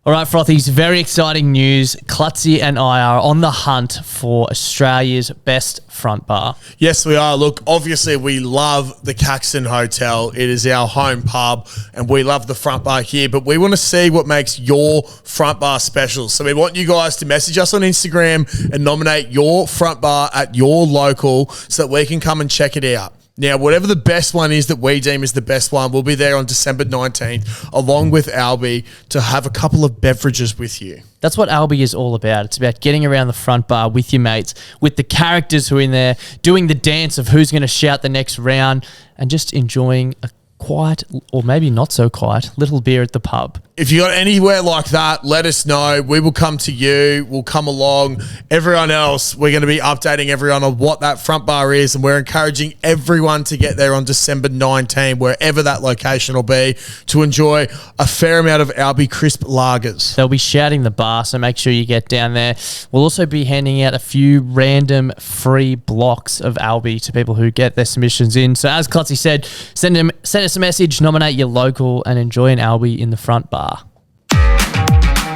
All right, Frothies, very exciting news. Clutzy and I are on the hunt for Australia's best front bar. Yes, we are. Look, obviously we love the Caxton Hotel. It is our home pub and we love the front bar here, but we want to see what makes your front bar special. So we want you guys to message us on Instagram and nominate your front bar at your local so that we can come and check it out. Now, whatever the best one is that we deem is the best one, we'll be there on December 19th, along with Albie, to have a couple of beverages with you. That's what Albie is all about. It's about getting around the front bar with your mates, with the characters who are in there, doing the dance of who's going to shout the next round, and just enjoying a quiet, or maybe not so quiet, little beer at the pub. If you got anywhere like that, let us know. We will come to you. We'll come along. Everyone else, we're going to be updating everyone on what that front bar is, and we're encouraging everyone to get there on December 19, wherever that location will be, to enjoy a fair amount of Albie crisp lagers. They'll be shouting the bar, so make sure you get down there. We'll also be handing out a few random free blocks of Albie to people who get their submissions in. So as Clutzy said, send us a message, nominate your local, and enjoy an Albie in the front bar.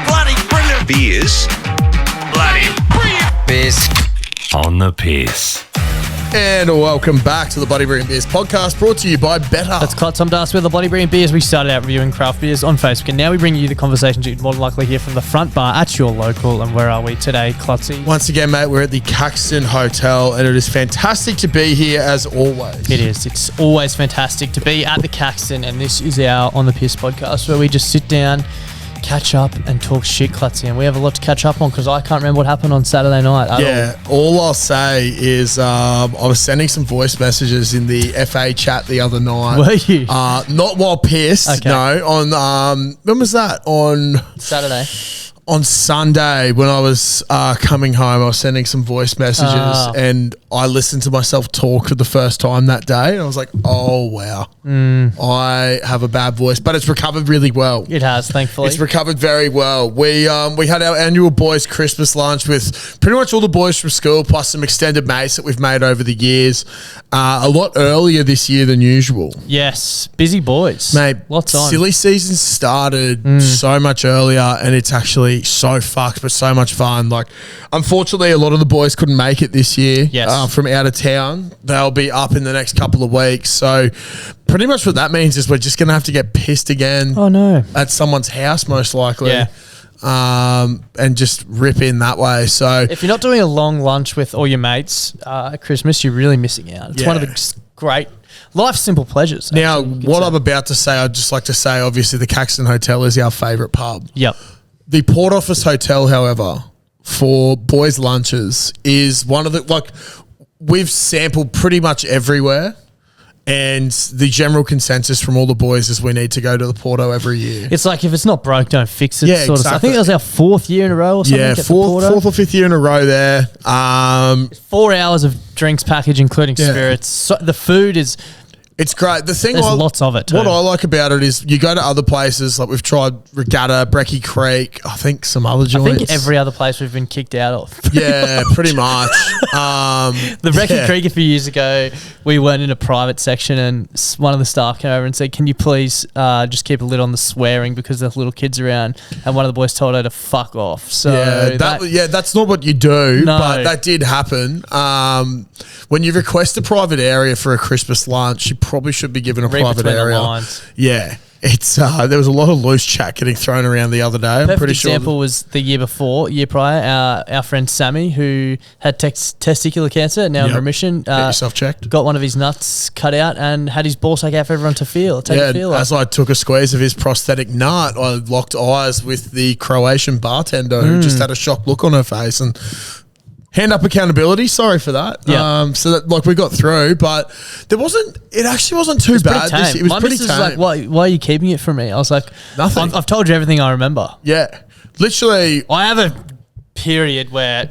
Bloody brilliant beers. Bloody brilliant beers. On the piss. And welcome back to the Bloody Brilliant Beers podcast, brought to you by Better. That's Clutz. I'm Das with the Bloody Brilliant Beers. We started out reviewing craft beers on Facebook, and now we bring you the conversations you'd more than likely hear from the front bar at your local. And where are we today, Clutzy? Once again, mate, we're at the Caxton Hotel, and it is fantastic to be here as always. It is. It's always fantastic to be at the Caxton, and this is our On the Piss podcast where we just sit down, catch up and talk shit, Clutzy, and we have a lot to catch up on because I can't remember what happened on Saturday night at all I'll say is I was sending some voice messages in the FA chat the other night. Were you? Not while pissed, okay. No, on when was that? On Saturday. On Sunday, when I was coming home, I was sending some voice messages and I listened to myself talk for the first time that day. And I was like, oh, wow. I have a bad voice, but it's recovered really well. It has, thankfully. It's recovered very well. We had our annual boys Christmas lunch with pretty much all the boys from school, plus some extended mates that we've made over the years, a lot earlier this year than usual. Yes, busy boys. Mate, lots on. Silly season started so much earlier, and it's actually so fucked, but so much fun. Like, unfortunately, a lot of the boys couldn't make it this year from out of town. They'll be up in the next couple of weeks. So pretty much what that means is we're just going to have to get pissed again. Oh, no. At someone's house, most likely. Yeah. And just rip in that way. So if you're not doing a long lunch with all your mates at Christmas, you're really missing out. It's one of the great life's simple pleasures. Now, what I'm about to say, I'd just like to say, obviously, the Caxton Hotel is our favourite pub. Yep. The Port Office Hotel, however, for boys' lunches is one of the, like, we've sampled pretty much everywhere. And the general consensus from all the boys is we need to go to the Porto every year. It's like, if it's not broke, don't fix it. Yeah, sort of. I think it was our 4th year in a row or something. Yeah, fourth or fifth year in a row there. 4 hours of drinks package, including spirits. So the food is... It's great. The thing, there's lots of it too. What I like about it is you go to other places, like we've tried Regatta, Brecky Creek, I think some other joints. I think every other place we've been kicked out of. Yeah, pretty much. The Brecky Creek a few years ago, we went in a private section and one of the staff came over and said, can you please just keep a lid on the swearing because there's little kids around, and one of the boys told her to fuck off. So that's not what you do, but that did happen. When you request a private area for a Christmas lunch, you probably should be given a private area. Yeah. It's there was a lot of loose chat getting thrown around the other day. I'm pretty sure. Example was the year prior. Our friend Sammy, who had testicular cancer, now in remission, get yourself checked. Got one of his nuts cut out and had his ball sack out for everyone to feel. As I took a squeeze of his prosthetic nut, I locked eyes with the Croatian bartender who just had a shocked look on her face and. Hand up accountability. Sorry for that. Yeah. So that we got through, but it actually wasn't too bad. It was My pretty missus tame. was like, why are you keeping it from me? I was like, nothing. I've told you everything I remember. Yeah. Literally. I have a period where.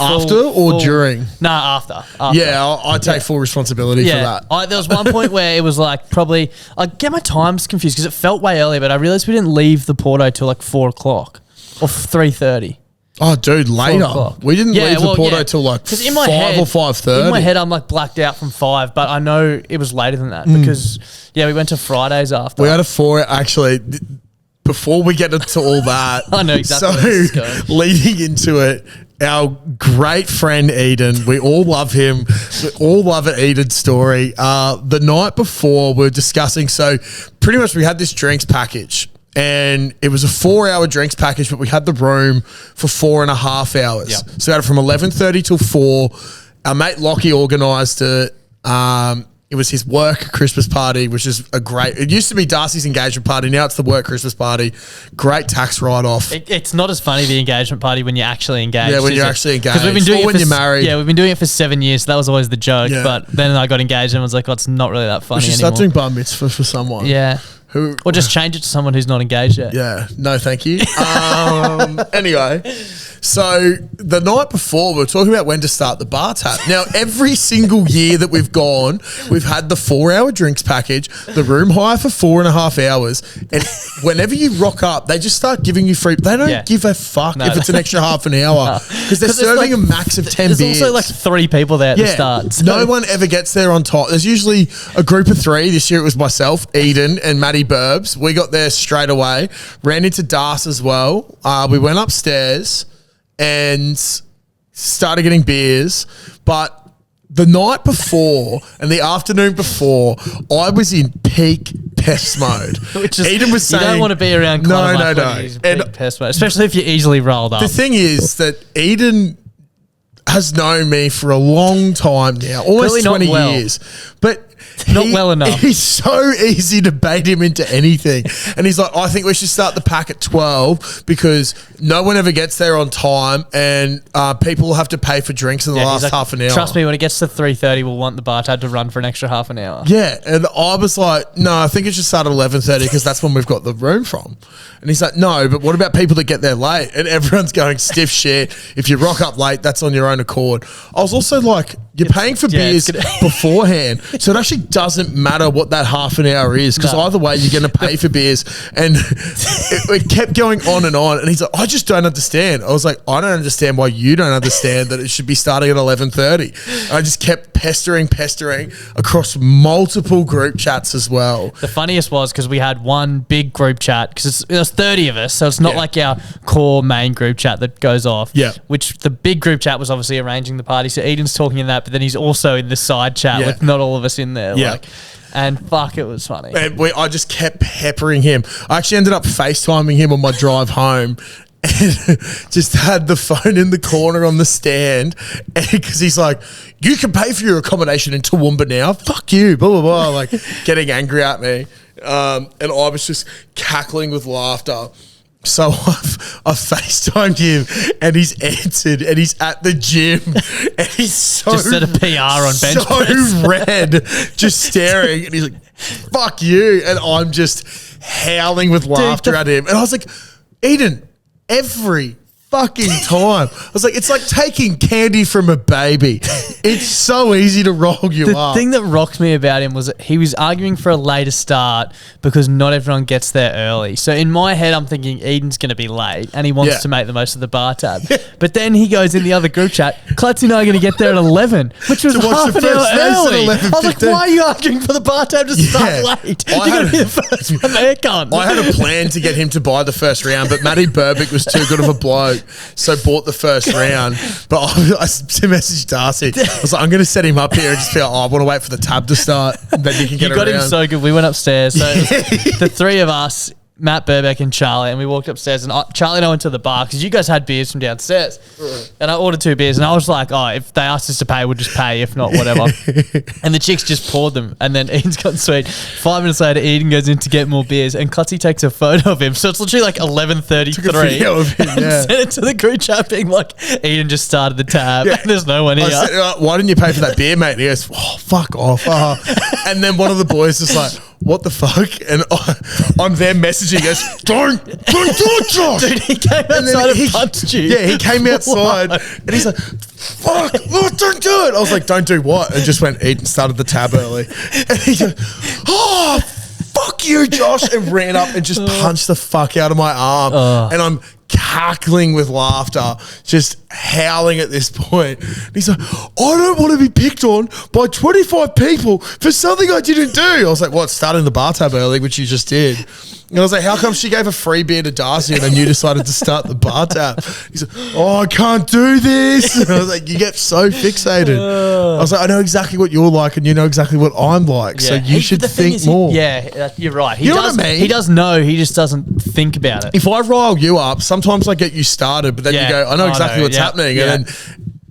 After or during? Nah, after. Yeah, I take full responsibility for that. There was one point where it was like probably, I get my times confused because it felt way earlier, but I realised we didn't leave the Porto till like 4 o'clock or 3:30. Oh, dude, later. We didn't leave the Porto till like 5 or 5:30. In my head, I'm like blacked out from 5, but I know it was later than that because, we went to Fridays after. We had a 4, actually. before we get into all that, I know exactly where this is going. leading into it, our great friend Eden, we all love him. We all love an Eden story. The night before, we were discussing, so pretty much we had this drinks package. And it was a 4-hour drinks package, but we had the room for 4.5 hours. Yep. So we had it from 11:30 till 4. Our mate Lockie organised it. It was his work Christmas party, which is a great. It used to be Darcy's engagement party. Now it's the work Christmas party. Great tax write-off. It's not as funny, the engagement party, when you're actually engaged. Yeah, when you're actually engaged. Because we've been doing Or it when for you're married. Yeah, we've been doing it for 7 years, so that was always the joke. Yeah. But then I got engaged and was like, oh, it's not really that funny We should anymore. start doing bar mitzvah for someone. Yeah. Who? Or just change it to someone who's not engaged yet. Yeah, no, thank you. Anyway, so the night before, we were talking about when to start the bar tab. Now, every single year that we've gone, we've had the 4-hour drinks package, the room hire for 4.5 hours, and whenever you rock up, they just start giving you free. They don't Yeah. give a fuck No, if it's an extra half an hour because they're 'Cause there's serving like- a max of 10 There's beers. also like 3 people there at the start. So No one ever gets there on top. There's usually a group of 3. This year it was myself, Eden, and Maddie Burbs. We got there straight away. Ran into Das as well. We went upstairs and started getting beers. But the night before and the afternoon before, I was in peak pest mode. Which is, Eden was saying, you don't want to be around Connor No. when he's a And big pest mate, especially if you're easily rolled up. the thing is that Eden has known me for a long time now, almost Clearly not 20 well. years. But Not well enough. He's so easy to bait him into anything. And he's like, I think we should start the pack at 12 because no one ever gets there on time and people will have to pay for drinks in the Yeah, last he's like, half an hour. Trust me, when it gets to 3:30, we'll want the bar tab to run for an extra half an hour. Yeah, and I was like, no, I think it should start at 11:30 because that's when we've got the room from. And he's like, no, but what about people that get there late? And everyone's going stiff shit. If you rock up late, that's on your own accord. I was also like, you're paying for beers beforehand, so it actually doesn't matter what that half an hour is because No. either way, you're going to pay for beers. And it kept going on. And he's like, I just don't understand. I was like, I don't understand why you don't understand that it should be starting at 11:30. I just kept pestering across multiple group chats as well. The funniest was because we had one big group chat because there's 30 of us, so it's not Yeah. like our core main group chat that goes off. Yeah. Which the big group chat was obviously arranging the party. So Eden's talking in that, but then he's also in the side chat Yeah. with not all of us in there. Yeah. And fuck, it was funny. And I just kept peppering him. I actually ended up FaceTiming him on my drive home and just had the phone in the corner on the stand because he's like, you can pay for your accommodation in Toowoomba now. Fuck you, blah, blah, blah. Like getting angry at me. And I was just cackling with laughter. So I've FaceTimed him and he's answered and he's at the gym and he's so Just set a PR on bench press. so red, just staring, and he's like, "Fuck you!" And I'm just howling with laughter at him. And I was like, "Eden, every fucking time." I was like, "It's like taking candy from a baby. It's so easy to roll you The up." thing that rocked me about him was that he was arguing for a later start because not everyone gets there early. So in my head, I'm thinking Eden's going to be late and he wants Yeah. to make the most of the bar tab. But then he goes in the other group chat, Klutzy and I are going to get there at 11, which was To watch half the an hour first race at early. I was like, 11:15. why are you arguing for the bar tab to start late? You're going to be the first one there, cunt. I had a plan to get him to buy the first round, but Matty Burbick was too good of a bloke, so bought the first round. But I messaged Darcy. I was like, I'm going to set him up here and just be like, I want to wait for the tab to start, then you can get You got around. him so good. We went upstairs. So the 3 of us, Matt Burbeck and Charlie, and we walked upstairs. And Charlie and I went to the bar because you guys had beers from downstairs. And I ordered 2 beers. And I was like, oh, if they asked us to pay, we'll just pay. If not, whatever. And the chicks just poured them. And then Eden's gotten sweet. 5 minutes later, Eden goes in to get more beers. And Klutzy takes a photo of him. So it's literally like 11:33. Took a video of him, and yeah. sent it to the group chat being like, Eden just started the tab. Yeah. And there's no one here. I said, why didn't you pay for that beer, mate? And he goes, oh, fuck off. And then one of the boys is like, what the fuck? And I'm there messaging, goes, don't do it, Josh. Dude, he came And then outside and punched you. Yeah, he came outside and he's like, fuck, don't do it. I was like, don't do what? And just went, eat and started the tab early. And he goes, oh, fuck you, Josh. And ran up and just punched the fuck out of my arm. And I'm cackling with laughter, just howling at this point. And he's like, I don't want to be picked on by 25 people for something I didn't do. I was like, what, starting the bar tab early, which you just did? And I was like, how come she gave a free beer to Darcy and then you decided to start the bar tab? He's like, oh, I can't do this. And I was like, you get so fixated. I was like, I know exactly what you're like and you know exactly what I'm like. So you should think more. You're right. You know what I mean? He does know, he just doesn't think about it. If I rile you up, sometimes I get you started, but then you go, I know exactly what's happening. And then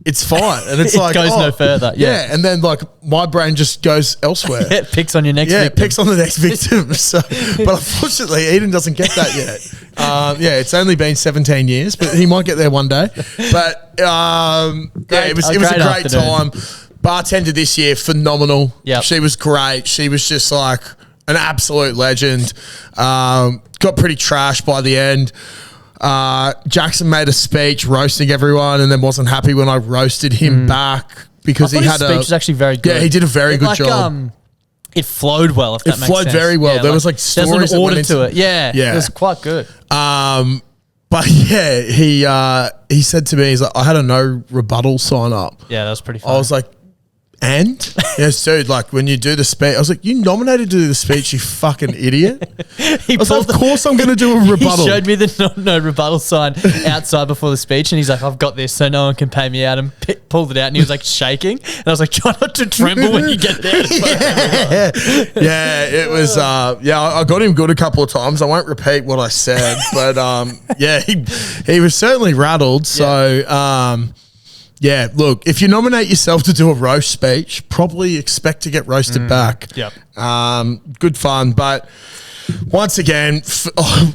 it's fine. And it's like, goes no further. Yeah. And then like my brain just goes elsewhere. It picks on your next Yeah, victim. it picks on the next victim. So, but unfortunately, Eden doesn't get that yet. It's only been 17 years, but he might get there one day. But it was a great time. Bartender this year, phenomenal. Yep. She was great. She was just like an absolute legend. Got pretty trashed by the end. Jackson made a speech roasting everyone and then wasn't happy when I roasted him back because he had his speech was actually very good. Yeah, he did a very good job. It flowed well, if that makes sense. It flowed very well. There was like stories there's an order that went to it. Yeah. It was quite good. But yeah, he said to me, he's like, I had a no rebuttal sign up. Yeah, that was pretty funny. I was like, and? Yes, dude, like when you do the speech, I was like, you nominated to do the speech, you fucking idiot. I was like, of course I'm going to do a rebuttal. He showed me the no rebuttal sign outside before the speech and he's like, I've got this so no one can pay me out, and pulled it out and he was like shaking. And I was like, try not to tremble when you get there. It was, I got him good a couple of times. I won't repeat what I said, but he was certainly rattled. So, yeah, look, if you nominate yourself to do a roast speech, probably expect to get roasted back. Yep. Good fun. But once again,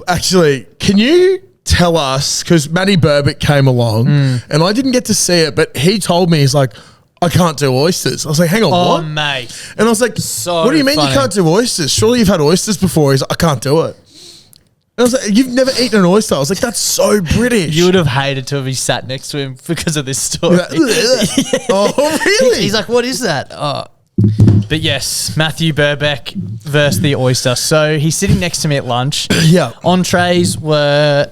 actually, can you tell us, because Matty Burbick came along and I didn't get to see it, but he told me, he's like, I can't do oysters. I was like, hang on, what? Oh, mate. And I was like, So what do you mean funny. you can't do oysters? Surely you've had oysters before. He's like, I can't do it. And I was like, you've never eaten an oyster. I was like, that's so British. You would have hated to have been sat next to him because of this story. Oh, really? He's like, what is that? Oh. But yes, Matthew Burbeck versus the oyster. So he's sitting next to me at lunch. Yeah. Entrees were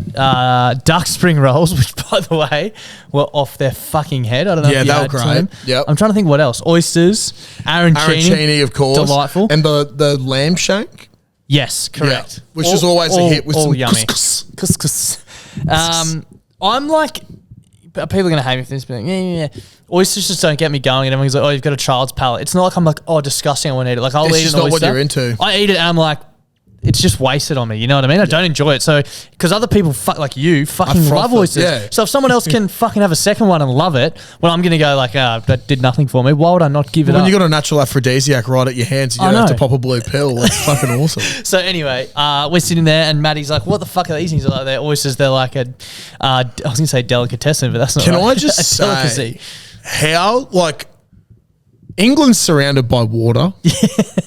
duck spring rolls, which, by the way, were off their fucking head. I don't know if you they were had great. some. Yep. I'm trying to think what else. Oysters, arancini, of course. delightful. And the lamb shank. Yes, correct. Yeah, which is always a hit with some yummy. couscous. Couscous. I'm like, people are going to hate me for this, but yeah. Oysters just don't get me going. And everyone's like, oh, you've got a child's palate. It's not like I'm like, oh, disgusting, I want to eat it. Like, I'll It's eat just an not oyster. what you're into. I eat it and I'm like, it's just wasted on me. You know what I mean? I don't enjoy it. So, because other people like you fucking froth love it, oysters. yeah. So if someone else can fucking have a second one and love it, well, I'm going to go like, that did nothing for me. Why would I not give it When up? you got a natural aphrodisiac right at your hands and you I don't have to know. pop a blue pill, that's fucking awesome. So anyway, we're sitting there and Maddie's like, what the fuck are these? And he's like, they're oysters. They're like I was going to say delicatessen, but that's not Can right. I just A say delicacy. how, like, England's surrounded by water.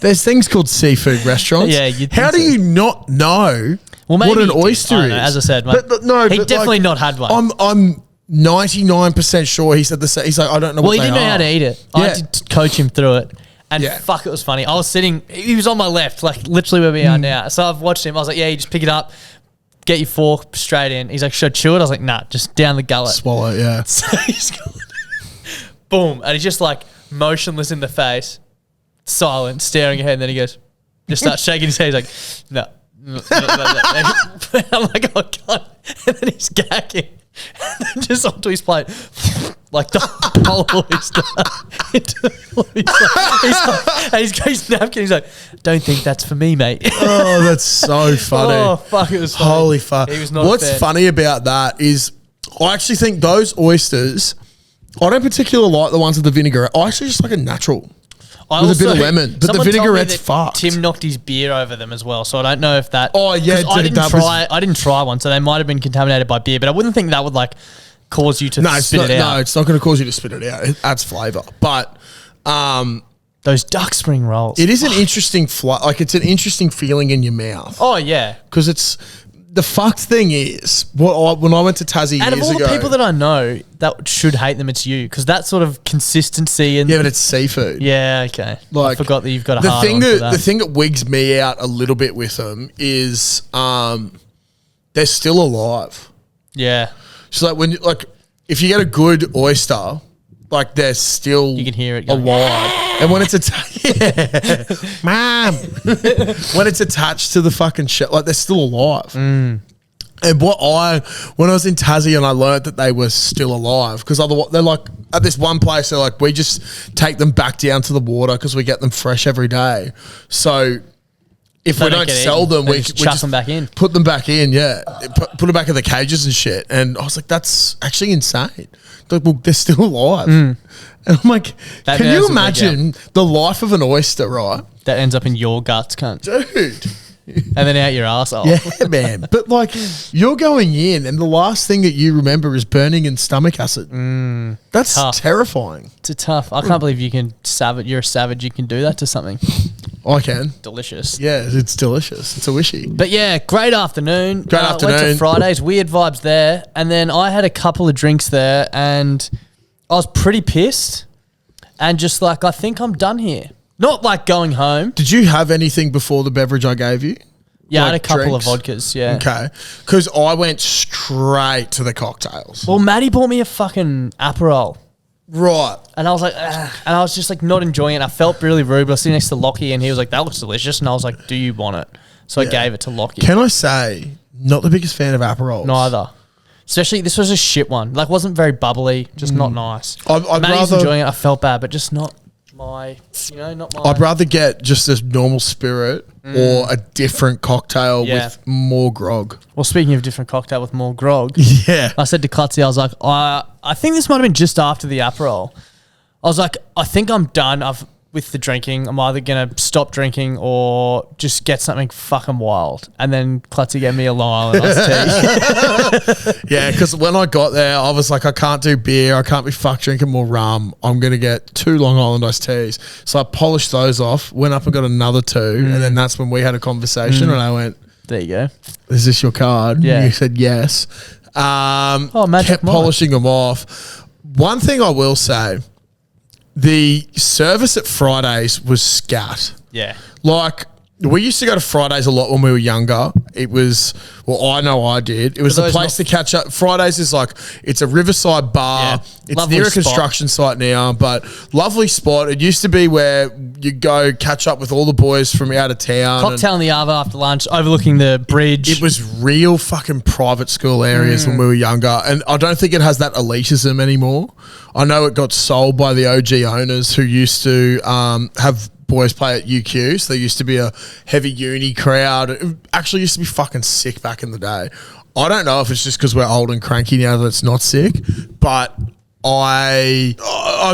There's things called seafood restaurants. Yeah, you'd how think do so. you not know Well, maybe what an he did. oyster I is? don't know. As I said, but he definitely not had one. I'm 99% sure he said the same. He's like, I don't know Well, what he they didn't know are. how to eat it. I Yeah. had to coach him through it. And Yeah. fuck, it was funny. I was sitting, he was on my left, like literally where we are now. So I've watched him. I was like, yeah, you just pick it up, get your fork straight in. He's like, should I chew it? I was like, nah, just down the gullet. Swallow, yeah. So he's going, boom. And he's just like motionless in the face, silent, staring ahead. And then he goes, just starts shaking his head. He's like, no. And I'm like, oh, God. And then he's gagging. And then just onto his plate, like the whole oyster. He's got his napkin. He's like, don't think that's for me, mate. Oh, that's so funny. Oh, fuck, it was funny. Holy fuck. He was not What's a fan. funny about that is I actually think those oysters, I don't particularly like the ones with the vinegar. I actually just like a natural. I with a bit of lemon, but the someone told me vinaigrette's that fucked. Tim knocked his beer over them as well, so I don't know if that. Oh, yeah, 'cause I dude, didn't that was- try. I didn't try one, so they might have been contaminated by beer. But I wouldn't think that would like cause you to No, it's spit not, it out. no, it's not going to cause you to spit it out. It adds flavour. But Those duck spring rolls. it is an interesting like it's an interesting feeling in your mouth. Oh yeah. Because it's the fucked thing is when I went to Tassie Out of years all ago. the people that I know that should hate them, it's you because that sort of consistency and yeah, but it's seafood. yeah, okay. I forgot that you've got a the hard thing on for that. The thing that wigs me out a little bit with them is they're still alive. Yeah. So like when if you get a good oyster, like they're still You can hear it going, alive. And when it's Mom, when it's attached to the fucking shit, like they're still alive. And when I was in Tassie and I learned that they were still alive, because otherwise they're like at this one place, they're like, we just take them back down to the water because we get them fresh every day. So if They we don't don't get sell eaten. them, They we just we chuck them back in. Put them back in, yeah. Put them back in the cages and shit. And I was like, that's actually insane. They're like, well, they're still alive. And I'm like, That can nerves you will make imagine the life of an oyster, right? That ends up in your guts, cunt. Dude. And then out your arsehole. Yeah, man. But like, you're going in, and the last thing that you remember is burning in stomach acid. That's Tough. terrifying. It's a tough. I can't believe you can savage. You're a savage. You can do that to something I can. delicious. Yeah, it's delicious. It's a wishy. But yeah, great afternoon. Great Went to afternoon. Fridays, weird vibes there. And then I had a couple of drinks there and I was pretty pissed and just like, I think I'm done here. Not like going home. Did you have anything before the beverage I gave you? Yeah, I had a Like couple of drinks? vodkas, yeah. Okay. Because I went straight to the cocktails. Well, Maddie bought me a fucking Aperol. Right. And I was like, ugh. And I was just like not enjoying it. I felt really rude, but I was sitting next to Lockie and he was like, that looks delicious. And I was like, do you want it? So I gave it to Lockie. Can I say, not the biggest fan of Aperols. Neither. Especially, this was a shit one. Like, wasn't very bubbly, just not nice. I'd Maddie's rather- enjoying it. I felt bad, but just not my, not my. I'd rather get just a normal spirit or a different cocktail Yeah. with more grog. Well, speaking of different cocktail with more grog, Yeah. I said to Clutzy, I was like, I think this might have been just after the Aperol. I was like, I think I'm done with the drinking. I'm either going to stop drinking or just get something fucking wild. And then Clutzy gave me a Long Island iced tea. Yeah, because when I got there, I was like, I can't do beer. I can't be fucked drinking more rum. I'm going to get 2 Long Island iced teas. So I polished those off, went up and got another 2. And then that's when we had a conversation and I went, There you go. is this your card? Yeah. And you said yes. Magic kept Mike. polishing them off. One thing I will say, the service at Fridays was scat. Yeah. Like, we used to go to Fridays a lot when we were younger. It was, well, I know I did. It was For the those place to catch up. Fridays is like, it's a riverside bar. Yeah, It's lovely near a spot. construction site now, but lovely spot. It used to be where you go catch up with all the boys from out of town. and Cocktail in the Ava after lunch, overlooking the bridge. It was real fucking private school areas when we were younger. And I don't think it has that elitism anymore. I know it got sold by the OG owners who used to have boys play at UQ. So there used to be a heavy uni crowd. It actually used to be fucking sick back in the day. I don't know if it's just because we're old and cranky now that it's not sick, but I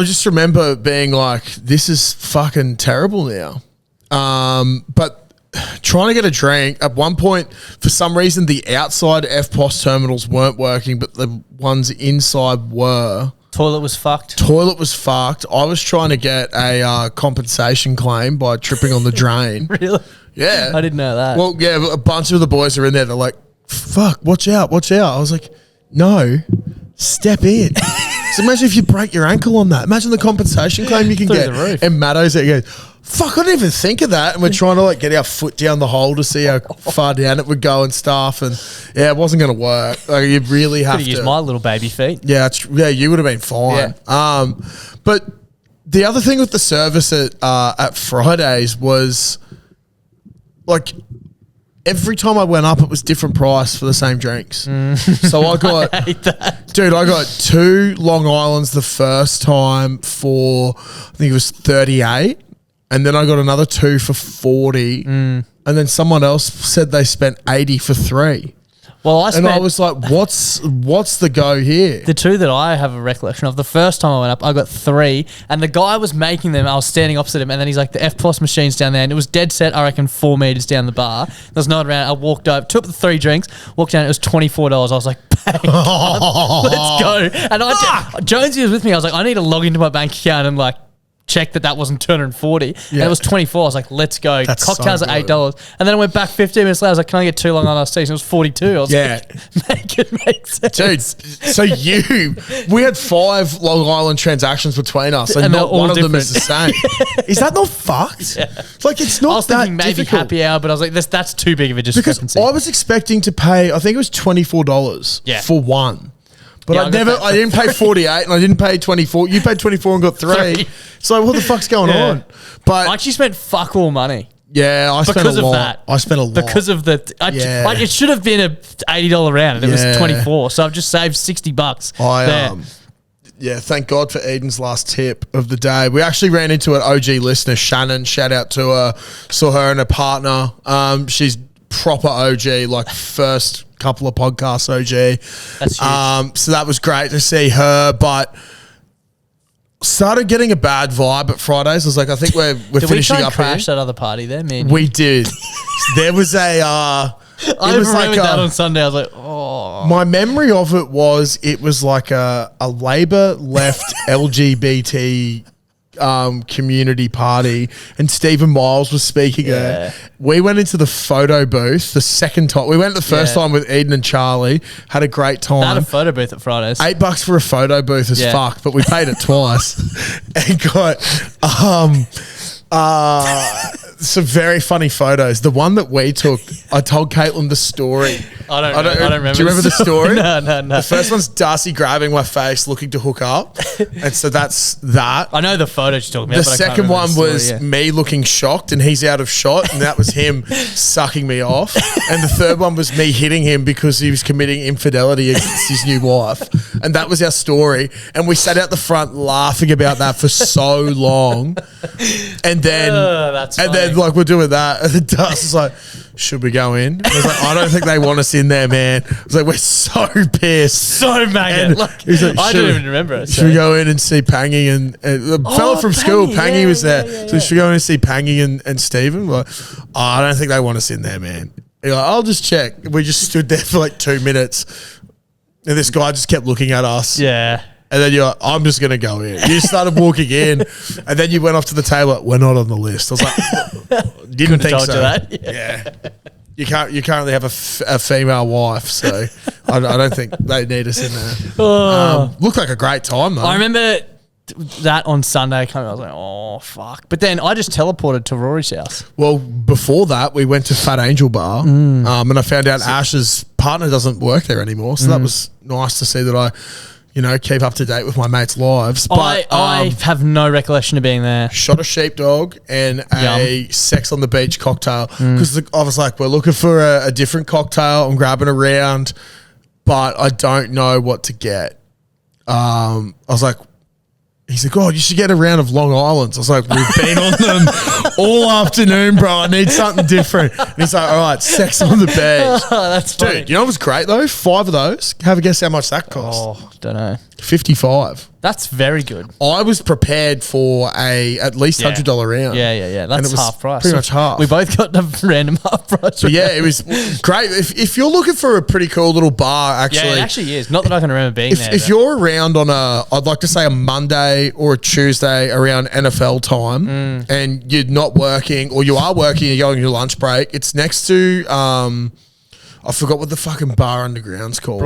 just remember being like, this is fucking terrible now. But trying to get a drink, at one point, for some reason, the outside FPOS terminals weren't working, but the ones inside were. Toilet was fucked. Toilet was fucked. I was trying to get a compensation claim by tripping on the drain. Really? Yeah. I didn't know that. Well, yeah, a bunch of the boys are in there. They're like, fuck, watch out, watch out. I was like, no, step in. So imagine if you break your ankle on that. Imagine the compensation claim you can Through get. the roof. And Matto's there, he goes, fuck, I didn't even think of that. And we're trying to like get our foot down the hole to see how far down it would go and stuff. And yeah, it wasn't going to work. Like, you really have Could have to. used my little baby feet. Yeah, you would have been fine. But the other thing with the service at Fridays was like every time I went up, it was different price for the same drinks. So I got, dude, I got 2 Long Islands the first time for I think it was 38, and then I got another 2 for 40, and then someone else said they spent 80 for 3. Well, I spent And I was like, what's the go here? the 2 that I have a recollection of. The first time I went up, I got 3, and the guy was making them. I was standing opposite him, and then he's like, "The FPOS machine's down there," and it was dead set. I reckon 4 meters down the bar. There's no one around. I walked over, took the 3 drinks, walked down. It was $24. I was like, "Bang, let's go!" And Jonesy was with me. I was like, "I need to log into my bank account and like." Check that wasn't 240 and Yeah. it was 24. I was like, let's go. That's Cocktails so at good. $8. And then I went back 15 minutes later. I was like, can I get 2 Long Island iced teas? It was 42. I was Yeah. like, make fucking make sense. Dude, so we had 5 Long Island transactions between us, and And they're not all one of them is different. the same. Is that not fucked? Yeah. Like, it's I not was that thinking maybe difficult. happy hour, but I was like, that's too big of a Because discrepancy. I was expecting to pay, I think it was $24 Yeah. for one. But Yeah, I I got that. I didn't pay 48 and I didn't pay 24. You paid 24 and got 3. Three. So what the fuck's going Yeah. on? But I actually spent fuck all money. yeah, I spent Because a of lot. that. I spent a lot. Because of the, Yeah. like, it should have been a $80 round, and it Yeah. was 24. So I've just saved $60 I there. yeah, thank God for Eden's last tip of the day. We actually ran into an OG listener, Shannon. Shout out to her. Saw her and her partner. She's proper OG, like first couple of podcasts OG. That's huge. So that was great to see her, but started getting a bad vibe at Fridays. I was like, I think we're Did we finishing try and up crash here. that other party there, man? We did. There was a. I it was like remembered that a- on Sunday. I was like, oh. My memory of it was like a Labour left LGBT community party, and Stephen Miles was speaking there. We went into the photo booth the second time. We went the first Yeah. time with Eden and Charlie. Had a great They had a time. photo booth at Fridays. $8 for a photo booth is Yeah. fucked, but we paid it twice and got some very funny photos. The one that we took, I told Caitlin the story. I don't remember. Do you remember the story? No. The first one's Darcy grabbing my face, looking to hook up, and so that's that. I know the photo she's talking about. The but I can't second remember one the story, was yeah. me looking shocked and he's out of shot, and that was him sucking me off. And the third one was me hitting him because he was committing infidelity against his new wife. And that was our story. And we sat out the front laughing about that for so long. And then, that's and then funny. like we're doing that, and then Dust was like, "Should we go in?" I was like, "I don't think they want us in there, man." I was like, "We're so pissed." So maggot. And Like, he's like, I "Should don't we- even remember it. Should we go in and see Pangy and the fella from school? Pangy yeah, was there. yeah, So should we go in and see Pangy and Stephen? Like, oh, I don't think they want us in there, man. You're like, I'll just check. We just stood there for like 2 minutes, and this guy just kept looking at us. Yeah. And then you're like, I'm just going to go in. You started walking in, and then you went off to the table. Like, we're not on the list. I was like, didn't think told so. you that. Yeah. You currently have a female wife, so I don't think they need us in there. Looked like a great time though. I remember that on Sunday. I was like, oh, fuck. But then I just teleported to Rory's house. Well, before that, we went to Fat Angel Bar, and I found out Ash's partner doesn't work there anymore. So that was nice to see that I, keep up to date with my mates' lives. But I have no recollection of being there. shot a sheepdog and a sex on the beach cocktail because I was like, we're looking for a different cocktail. I'm grabbing a round, but I don't know what to get. I was like, he's like, oh, you should get a round of Long Island's. I was like, we've been on them all afternoon, bro. I need something different. And he's like, all right, sex on the beach. Oh, that's funny. Dude, you know what was great though? 5 of those. Have a guess how much that cost? Oh, don't know. 55. That's very good. I was prepared for at least Yeah. $100 round. Yeah. And That's it was half price. pretty much half. We both got the random half price. But yeah, it was great. If you're looking for a pretty cool little bar, actually, Yeah, it actually is. Not that I can remember being there. if but- you're around on I'd like to say a Monday or a Tuesday around NFL time, and you're not working, or you are working, you're going on your lunch break. It's next to I forgot what the fucking bar underground's called.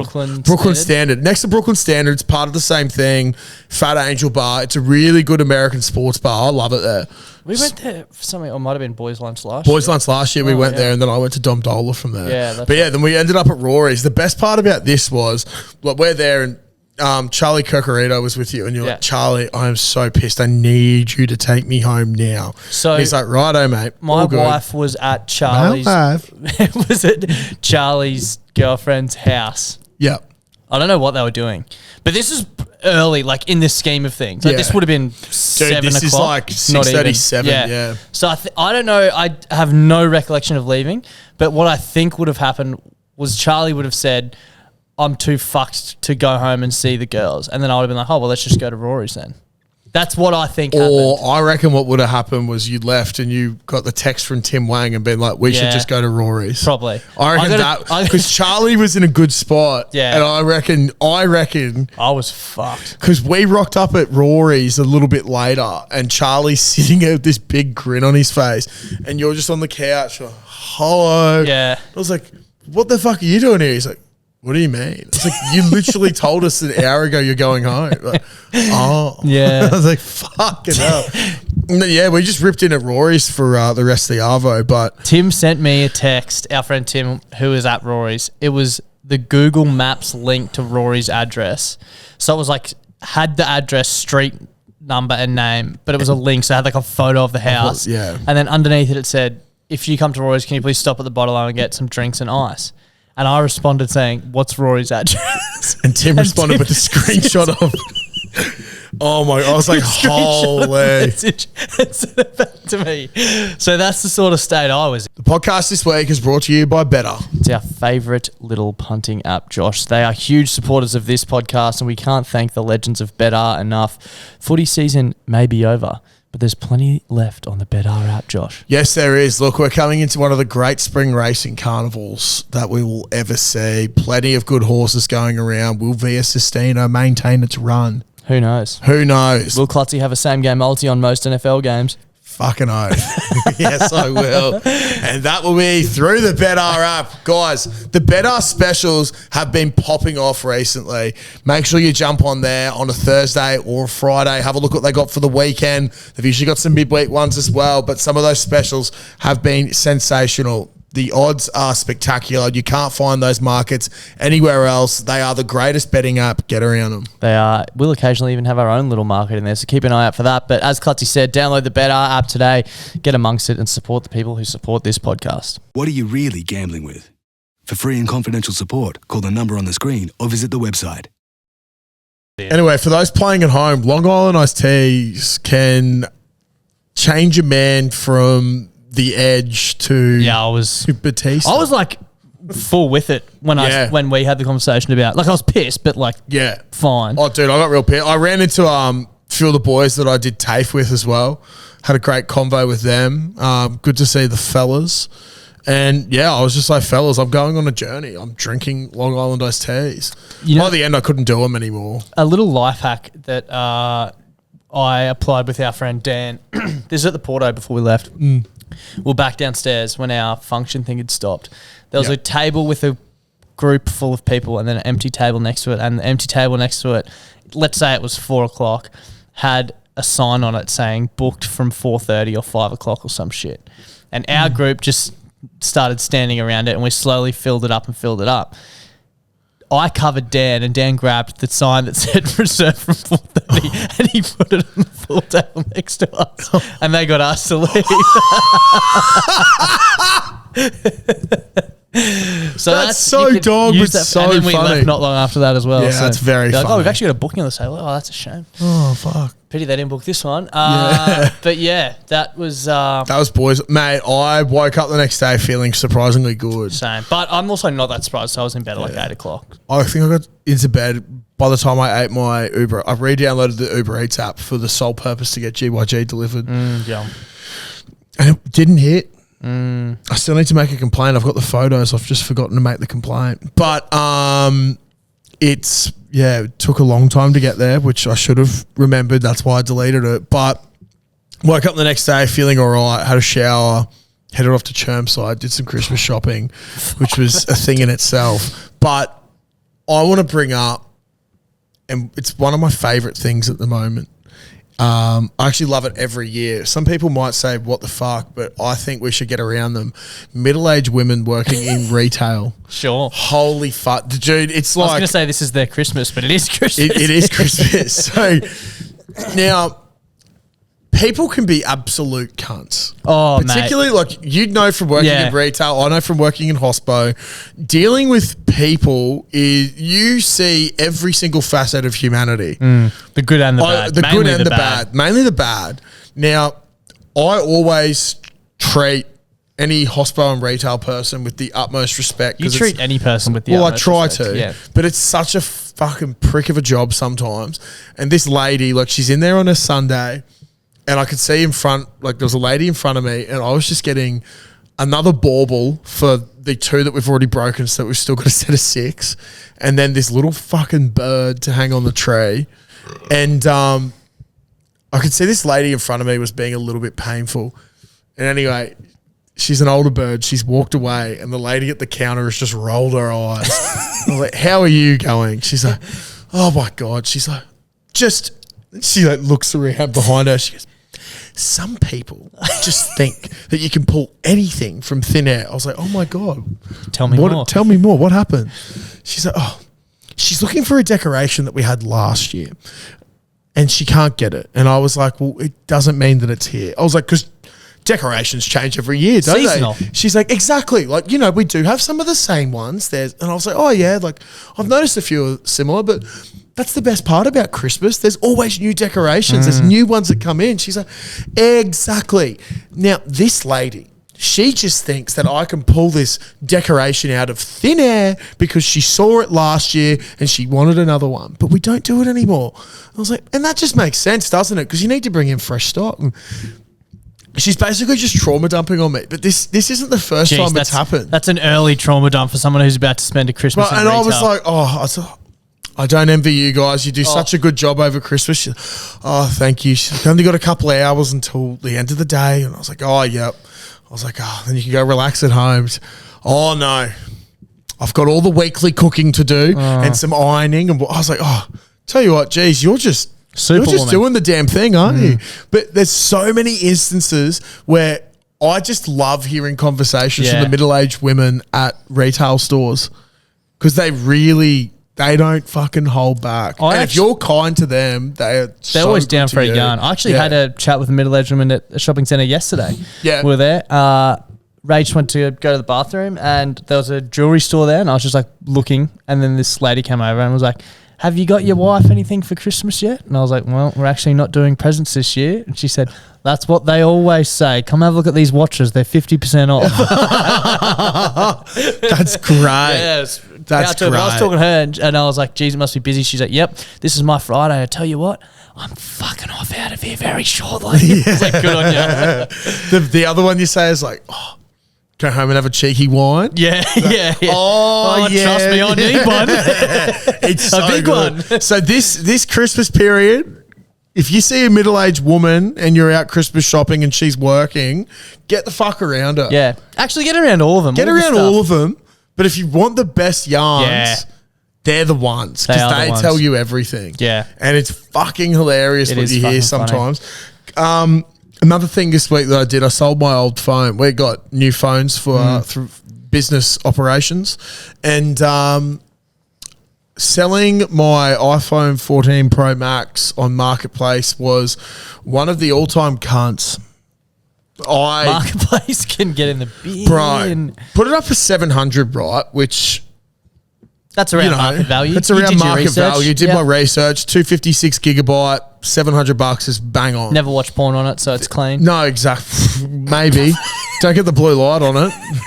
Brooklyn Standard. Next to Brooklyn Standard, it's part of the same thing. Fat Angel Bar. It's a really good American sports bar. I love it there. we went there for something, or it might have been Boys Lunch last Boys year. Lunch last year, we went there, and then I went to Dom Dola from there. Yeah, that's but yeah, then we ended up at Rory's. The best part about this was, like, we're there, and Charlie Cocorito was with you, and you're Yeah. like, Charlie, I am so pissed. I need you to take me home now. So he's like, righto, mate. My all good." wife was at Charlie's. Was at Charlie's girlfriend's house. Yeah. I don't know what they were doing, but this is early, like in the scheme of things. Like Yeah. this would have been 7 this o'clock. is like not even. 6:37, yeah. So I don't know. I have no recollection of leaving, but what I think would have happened was Charlie would have said, "I'm too fucked to go home and see the girls," and then I would have been like, "Oh well, let's just go to Rory's then." That's what I think Or happened. I reckon what would have happened was you left and you got the text from Tim Wang and been like, we should Yeah. just go to Rory's. Probably. I reckon that because Charlie was in a good spot. Yeah. And I reckon I was fucked. because we rocked up at Rory's a little bit later and Charlie's sitting there with this big grin on his face and you're just on the couch like, hello. Yeah. I was like, what the fuck are you doing here? He's like, what do you mean? It's like, you literally told us an hour ago you're going home. Like, oh. Yeah. I was like, fucking hell. And then, yeah, we just ripped in at Rory's for the rest of the Arvo, but Tim sent me a text, our friend Tim, who is at Rory's. It was the Google Maps link to Rory's address. So it was like, had the address, street number and name, but it was a link. So it had like a photo of the house. Yeah. And then underneath it said, if you come to Rory's, can you please stop at the bottle and get some drinks and ice? And I responded saying, what's Rory's address? and Tim responded with a screenshot of. Oh my! I was like, holy. And sent it back to me. So that's the sort of state I was in. The podcast this week is brought to you by Better. It's our favourite little punting app, Josh. They are huge supporters of this podcast, and we can't thank the legends of Better enough. Footy season may be over, but there's plenty left on the Better app, Josh. Yes, there is. Look, we're coming into one of the great spring racing carnivals that we will ever see. Plenty of good horses going around. Will Via Sestino maintain its run? Who knows? Who knows? Will Klutzy have a same-game multi on most NFL games? Fucking oath. Yes, I will. And that will be through the Better app. Guys, the Better specials have been popping off recently. Make sure you jump on there on a Thursday or a Friday. Have a look what they got for the weekend. They've usually got some midweek ones as well, but some of those specials have been sensational. The odds are spectacular. You can't find those markets anywhere else. They are the greatest betting app. Get around them. They are. We'll occasionally even have our own little market in there, so keep an eye out for that. But as Klutzy said, download the Better app today, get amongst it, and support the people who support this podcast. What are you really gambling with? For free and confidential support, call the number on the screen or visit the website. Anyway, for those playing at home, Long Island iced teas can change a man from the edge to Batista. I was like full with it when we had the conversation about, like, I was pissed, but like, yeah, fine. Oh, dude, I got real pissed. I ran into a few of the boys that I did TAFE with as well. Had a great convo with them. Good to see the fellas. And yeah, I was just like, fellas, I'm going on a journey. I'm drinking Long Island iced teas. By the end, I couldn't do them anymore. A little life hack that I applied with our friend Dan. This is at the Porto before we left. We're back downstairs when our function thing had stopped. There was a table with a group full of people and then an empty table next to it. And the empty table next to it, let's say it was 4 o'clock, had a sign on it saying booked from 4:30 or 5 o'clock or some shit. And our group just started standing around it and we slowly filled it up. I covered Dan and Dan grabbed the sign that said reserved from 4:30 and he put it on the full table next to us and they got us to leave. So that's so dog, but so and then we funny. left not long after that as well. Yeah, so that's very like, funny. oh, we've actually got a booking on the table. Oh, that's a shame. Oh, fuck. Pity they didn't book this one. But yeah, that was That was boys. Mate, I woke up the next day feeling surprisingly good. same. But I'm also not that surprised. So I was in bed at like 8 o'clock. I think I got into bed by the time I ate my Uber. I re-downloaded the Uber Eats app for the sole purpose to get GYG delivered. Yeah. And it didn't hit. I still need to make a complaint. I've got the photos. I've just forgotten to make the complaint. But it took a long time to get there, which I should have remembered. That's why I deleted it. But woke up the next day feeling all right, had a shower, headed off to Chermside, did some Christmas shopping, which was a thing in itself. But I want to bring up, and it's one of my favourite things at the moment. I actually love it every year. Some people might say, what the fuck? But I think we should get around them. Middle-aged women working in retail. Sure. Holy fuck. Dude, it's like... I was going to say this is their Christmas, but it is Christmas. It is Christmas. So now, people can be absolute cunts. Oh, particularly, mate. like, you'd know from working in retail. I know from working in hospo. Dealing with people is you see every single facet of humanity. The good and the bad. The Mainly good and the bad. Mainly the bad. Now, I always treat any hospo and retail person with the utmost respect. You treat any person with the I utmost try respect, to. yeah. But it's such a fucking prick of a job sometimes. And this lady, like, she's in there on a Sunday, and I could see in front, like, there was a lady in front of me, and I was just getting another bauble for the 2 that we've already broken, so we've still got a set of 6. And then this little fucking bird to hang on the tree. And I could see this lady in front of me was being a little bit painful. And anyway, she's an older bird. She's walked away, and the lady at the counter has just rolled her eyes. I was like, "How are you going?" She's like, "Oh my God." She's like, she like looks around behind her. She goes, "Some people just think that you can pull anything from thin air." I was like, "Oh my God. Tell me more. Tell me more. What happened?" She's like, "Oh, she's looking for a decoration that we had last year and she can't get it." And I was like, "Well, it doesn't mean that it's here." I was like, "Because decorations change every year, don't Seasonal. they?" She's like, "Exactly. Like, we do have some of the same ones." And I was like, "Oh yeah, like I've noticed a few are similar, but that's the best part about Christmas. There's always new decorations. There's new ones that come in." She's like, "Exactly." Now, this lady, she just thinks that I can pull this decoration out of thin air because she saw it last year and she wanted another one. But we don't do it anymore. I was like, and that just makes sense, doesn't it? Because you need to bring in fresh stock. And she's basically just trauma dumping on me. But this isn't the first time it's happened. That's an early trauma dump for someone who's about to spend a Christmas in And retail. I was like, I don't envy you guys. You do such a good job over Christmas. She's like, "Oh, thank you." She's like, "Only got a couple of hours until the end of the day." And I was like, "Oh, yep." I was like, "Oh, then you can go relax at home." She's, "Oh, no. I've got all the weekly cooking to do and some ironing." And I was like, "Oh, tell you what, geez, you're just doing the damn thing, aren't you?" But there's so many instances where I just love hearing conversations from the middle-aged women at retail stores because they don't fucking hold back. If you're kind to them, they're always down for a yarn. I actually had a chat with a middle-aged woman at a shopping centre yesterday. Yeah. We were there. Rach went to go to the bathroom and there was a jewellery store there and I was just like looking and then this lady came over and was like, "Have you got your wife anything for Christmas yet?" And I was like, "Well, we're actually not doing presents this year." And she said, "That's what they always say. Come have a look at these watches. They're 50% off." That's great. Yes. That's great. I was talking to her and I was like, "Geez, it must be busy." She's like, "Yep, this is my Friday. I tell you what, I'm fucking off out of here very shortly." I was like, "Good on you." The other one you say is like, "Oh, go home and have a cheeky wine." Yeah. Oh, yeah. Trust me, I need one. It's so a big good. one. So this Christmas period, if you see a middle-aged woman and you're out Christmas shopping and she's working, get the fuck around her. Yeah. Actually, get around all of them. Get around all of them. But if you want the best yarns, Yeah. they're the ones They because are the they ones. tell you everything. Yeah. And it's fucking hilarious It what is you hear fucking funny. sometimes. Another thing this week that I did, I sold my old phone. We got new phones for through business operations, and selling my iPhone 14 Pro Max on Marketplace was one of the all-time cunts. Marketplace can get in the bin. Bro, put it up for 700, right? Which That's around market value. It's You around did your market research. value. Did Yep. my research. 256 gigabyte, $700 is bang on. Never watched porn on it, so it's clean. No, exactly. Maybe. Don't get the blue light on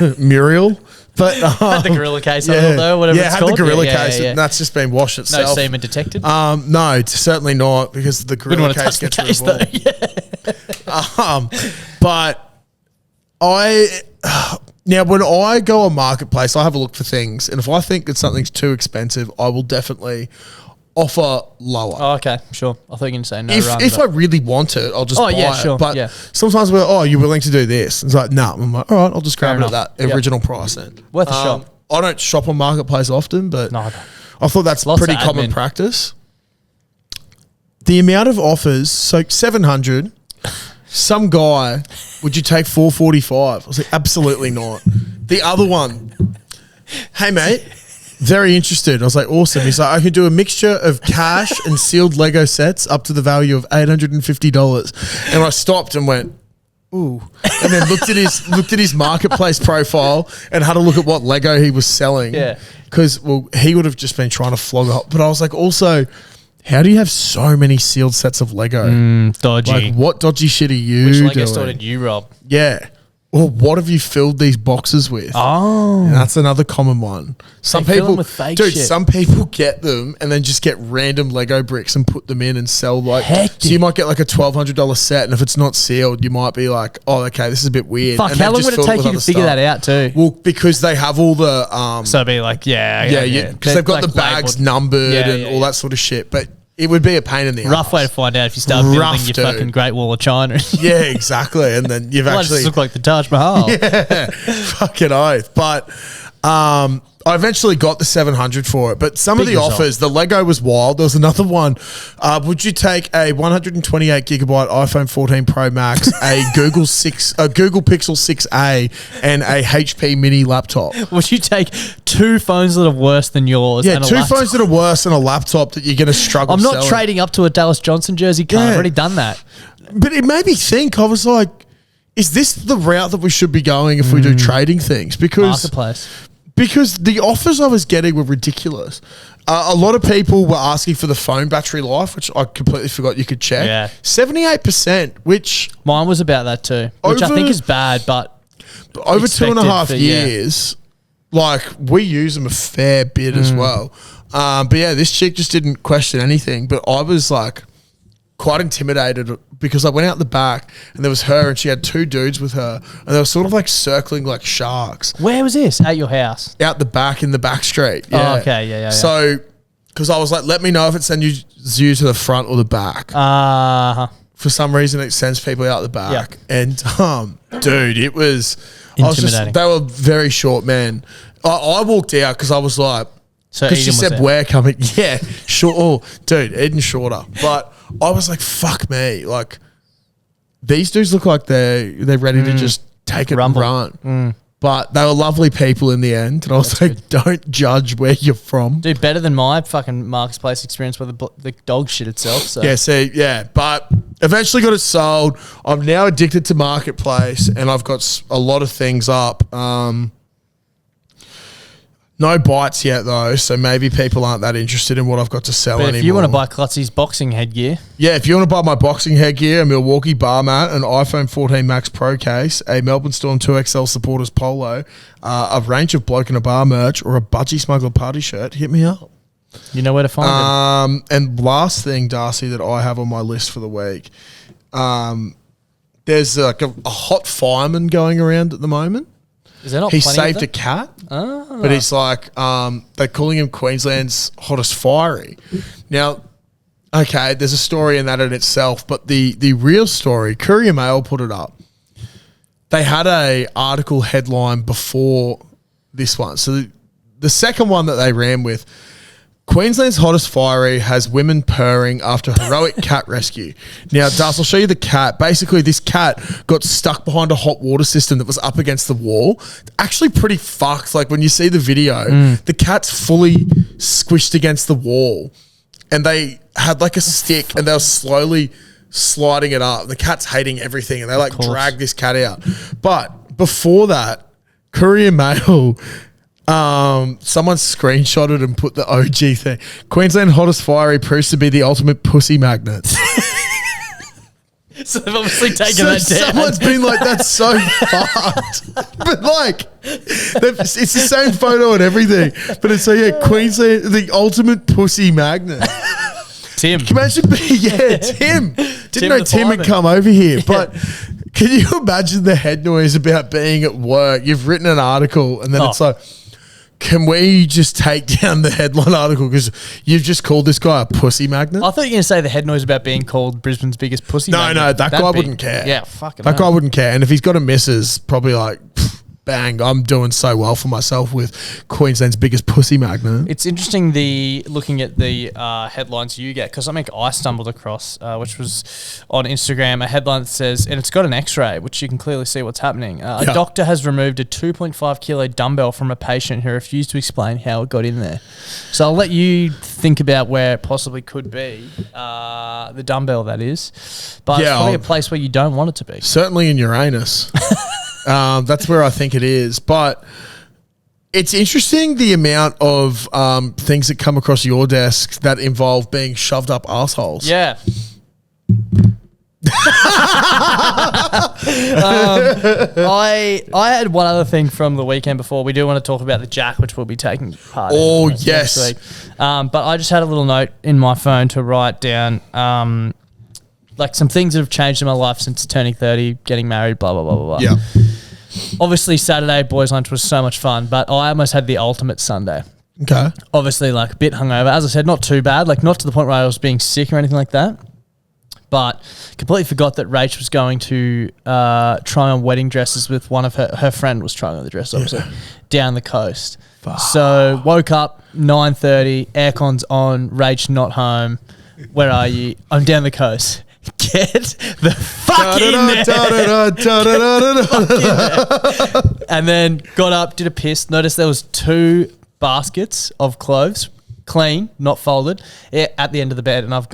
it, Muriel. But Had the gorilla case on it though, whatever yeah, it's had called. the gorilla Yeah, case, yeah. and that's just been washed No itself. semen detected. No, it's certainly not because the gorilla Wouldn't want to case touch the gets case though. revolved. Yeah. But now when I go on Marketplace, I have a look for things, and if I think that something's too expensive, I will definitely offer lower. Oh, okay, sure. I thought you were going to say no. If I really want it, I'll just buy yeah, it. sure, But yeah. sometimes we're, "Oh, you're willing to do this?" It's like, "No." I'm like, "All right, I'll just grab it at enough. that Yep. original price then." Worth a shot. I don't shop on Marketplace often, but No, I don't. I thought that's Lots pretty of common admin. practice. The amount of offers, so 700, some guy, "Would you take 445? I was like, "Absolutely not." The other one, "Hey mate, very interested." I was like, "Awesome." He's like, "I could do a mixture of cash and sealed Lego sets up to the value of $850. And I stopped and went, "Ooh," and then looked at his Marketplace profile and had a look at what Lego he was selling. Yeah. Because, he would have just been trying to flog it up. But I was like, also, how do you have so many sealed sets of Lego? Dodgy. Like, what dodgy shit are you Which doing? Lego store did you rob? Yeah. Or what have you filled these boxes with? Oh. And that's another common one. Some They fill people, them with fake shit. some people get them and then just get random Lego bricks and put them in and sell so Hectic. you might get like a $1,200 set, and if it's not sealed, you might be like, "Oh, okay, this is a bit weird." Fuck, And how they've long just would it filled take with you to other figure stuff. that out too? Well, because they have all the So it'd be like, because they've got the bags numbered and all that sort of shit. But it would be a pain in the Rough arse. way to find out if you start Rough, building your dude. fucking Great Wall of China. Yeah, exactly. And then you've Why actually does it look like the Taj Mahal? fucking oath. But I eventually got the 700 for it. But some of Big the result. offers, the Lego was wild. There was another one. Would you take a 128 gigabyte iPhone 14 Pro Max, a Google Pixel 6a, and a HP Mini laptop? Would you take two phones that are worse than yours? Yeah, and a two laptop? phones that are worse than a laptop that you're going to struggle. I'm not selling. trading up to a Dallas Johnson jersey card. Yeah. I've already done that. But it made me think. I was like, is this the route that we should be going if we do trading things? Marketplace. Because the offers I was getting were ridiculous. A lot of people were asking for the phone battery life, which I completely forgot you could check. Yeah. 78%, which Mine was about that too, which I Over- think is bad, but over 2.5 for- yeah. years, like we use them a fair bit as well. But yeah, this chick just didn't question anything. But I was like quite intimidated because I went out the back and there was her and she had two dudes with her and they were sort of like circling like sharks where was this? At your house? out the back in the back street. Oh, okay. Yeah. So, because I was like, let me know if it sends you to the front or the back. For some reason, it sends people out the back. And, dude, it was Intimidating. they were very short men. I walked out because I was like, So because she Eden was said, there. we're coming. Yeah, short. Oh, dude, Eden's shorter. But I was like, fuck me. Like, these dudes look like they're ready to just take it Rumble. and run. But they were lovely people in the end. And I was like, don't judge where you're from. Dude, better than my fucking Marketplace experience where the dog shit itself. So. Yeah, see, yeah. But eventually got it sold. I'm now addicted to Marketplace and I've got a lot of things up. No bites yet, though, so maybe people aren't that interested in what I've got to sell But anymore. if you want to buy Klutzy's boxing headgear, Yeah, if you want to buy my boxing headgear, a Milwaukee bar mat, an iPhone 14 Max Pro case, a Melbourne Storm 2XL supporters polo, a range of Bloke in a Bar merch, or a Budgie Smuggler party shirt, hit me up. you know where to find them. And last thing, Darcy, that I have on my list for the week, there's like a hot fireman going around at the moment. Is there not He plenty saved of a them? cat, but he's like, they're calling him Queensland's hottest fiery. Now, okay, there's a story in that in itself, but the real story, Courier Mail put it up. They had a article headline before this one. So the second one that they ran with, Queensland's hottest fiery has women purring after heroic cat rescue. Now, Das, I'll show you the cat. Basically, this cat got stuck behind a hot water system that was up against the wall. Actually pretty fucked. Like, when you see the video, the cat's fully squished against the wall. And they had, like, a stick, and they were slowly sliding it up. The cat's hating everything, and they, like, dragged this cat out. But before that, Courier Mail... someone screenshotted and put the OG thing. Queensland hottest fiery proves to be the ultimate pussy magnet. So they've obviously taken So that down. someone's been like, that's so fucked. But like, it's the same photo and everything. But it's so, yeah, Queensland, the ultimate pussy magnet. Tim. Imagine being, yeah, Tim. Didn't know the Tim had fireman. come over here. But can you imagine the head noise about being at work? You've written an article and then Oh. it's like, can we just take down the headline article because you've just called this guy a pussy magnet? I thought you were going to say the head noise about being called Brisbane's biggest pussy. No, magnet. that That'd guy be- wouldn't care. Yeah, fuck it. That guy wouldn't care. And if he's got a missus, probably like, pff, bang, I'm doing so well for myself with Queensland's biggest pussy magnet. It's interesting looking at the headlines you get, because something I stumbled across, which was on Instagram, a headline that says, and it's got an X-ray, which you can clearly see what's happening. A doctor has removed a 2.5 kilo dumbbell from a patient who refused to explain how it got in there. So I'll let you think about where it possibly could be, the dumbbell that is, but it's Yeah, probably a place where you don't want it to be. Certainly in Uranus. That's where I think it is. But it's interesting the amount of things that come across your desk that involve being shoved up assholes. Yeah. I had one other thing from the weekend before. We do want to talk about the Jack, which we'll be taking part Oh, in next yes. week. But I just had a little note in my phone to write down like some things that have changed in my life since turning 30, getting married, blah, blah, blah, blah, blah. Yeah. Obviously, Saturday boys' lunch was so much fun, but I almost had the ultimate Sunday. Okay. Obviously, like a bit hungover. As I said, not too bad. Like not to the point where I was being sick or anything like that. But completely forgot that Rach was going to try on wedding dresses with one of her friend was trying on the dress, obviously, down the coast. So woke up 9:30, aircon's on, Rach not home. Where are you? I'm down the coast. Get the fuck in there. And then got up, did a piss. Noticed there was 2 baskets of clothes, clean, not folded, at the end of the bed. And I've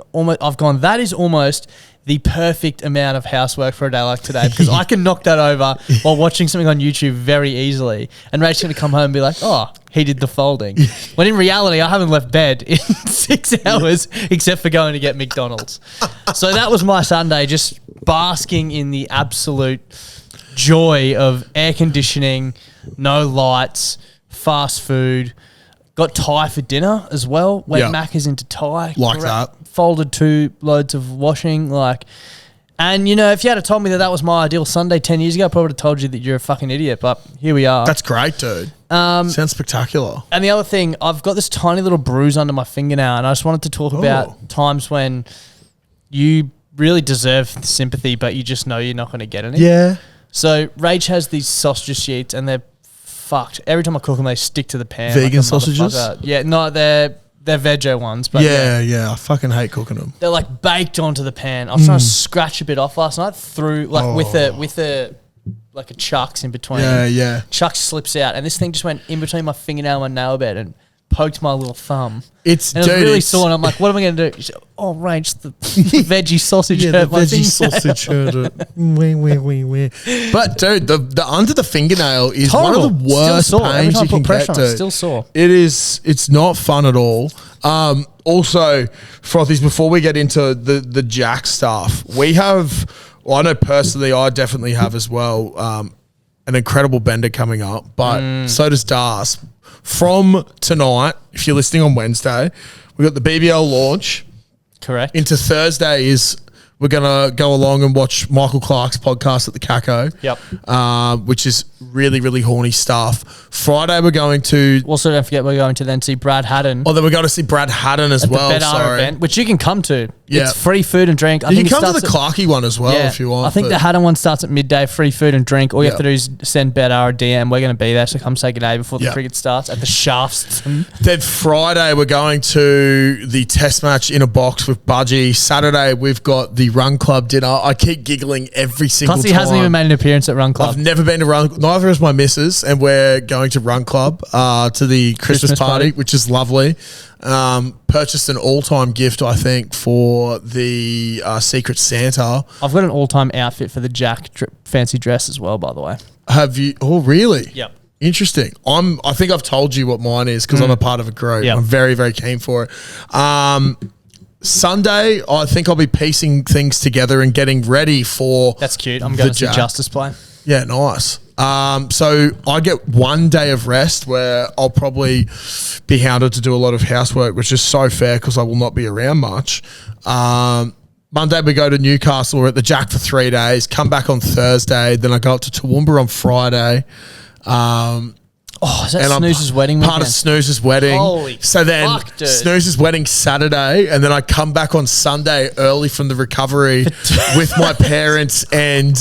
gone, that is almost the perfect amount of housework for a day like today, because I can knock that over while watching something on YouTube very easily. And Rachel's going to come home and be like, oh, he did the folding. When in reality, I haven't left bed in 6 hours except for going to get McDonald's. So that was my Sunday, just basking in the absolute joy of air conditioning, no lights, fast food. Got Thai for dinner as well. Went Macca's into Thai. Like that. Folded 2 loads of washing. And, you know, if you had told me that was my ideal Sunday 10 years ago, I probably would have told you that you're a fucking idiot. But here we are. That's great, dude. Sounds spectacular. And the other thing, I've got this tiny little bruise under my fingernail, and I just wanted to talk about times when you really deserve sympathy, but you just know you're not going to get any. Yeah. So Rach has these sausage sheets, and they're fucked. Every time I cook them, they stick to the pan. Vegan sausages? Yeah, no, they're veggie ones. But yeah. I fucking hate cooking them. they're like baked onto the pan. I was trying to scratch a bit off last night through with a like a chucks in between. Yeah. Chucks slips out, and this thing just went in between my fingernail and my nail bed and poked my little thumb. And it was really sore, and I'm like, what am I going to do? She said, oh, Rach, the veggie sausage hurt my fingernail. sausage hurt it. But, dude, the under the fingernail is one of the worst pains you can get, dude. Still sore. It's not fun at all. Also, Frothies, before we get into the Jack stuff, we have, well, I know personally, I definitely have as well, an incredible bender coming up, but so does Das. From tonight, if you're listening on Wednesday, we've got the BBL launch. Correct. Into Thursday is we're going to go along and watch Michael Clark's podcast at the Caco. Yep. Which is really, really horny stuff. Friday, we're going to... Also, don't forget, we're going to then see Brad Haddon. Oh, then we're going to see Brad Haddon as well. The Bedar event, which you can come to. Yeah. It's free food and drink. You can come to the Clarky one as well if you want. I think the Haddon one starts at midday, free food and drink. All you have to do is send Bedar a DM. We're going to be there, so come say good day before the cricket starts at the Shafts. Then Friday, we're going to the test match in a box with Budgie. Saturday, we've got the Run Club dinner. I keep giggling every single time. Plus, he hasn't even made an appearance at Run Club. I've never been to Run. Neither is my missus, and we're going to Run Club to the Christmas party, which is lovely. Purchased an all-time gift, I think, for the Secret Santa. I've got an all-time outfit for the Jack fancy dress as well, by the way. Have you? Oh, really? Yep. Interesting. I think I've told you what mine is because I'm a part of a group. Yep. I'm very, very keen for it. Sunday, I think I'll be piecing things together and getting ready for... That's cute. I'm going to see Justice play. Yeah, nice. So I get 1 day of rest where I'll probably be hounded to do a lot of housework, which is so fair because I will not be around much. Monday we go to Newcastle. We're at the Jack for 3 days. Come back on Thursday. Then I go up to Toowoomba on Friday. Is that Snooze's wedding weekend? Part of Snooze's wedding. Holy so then fuck, dude. Snooze's wedding Saturday, and then I come back on Sunday early from the recovery with my parents and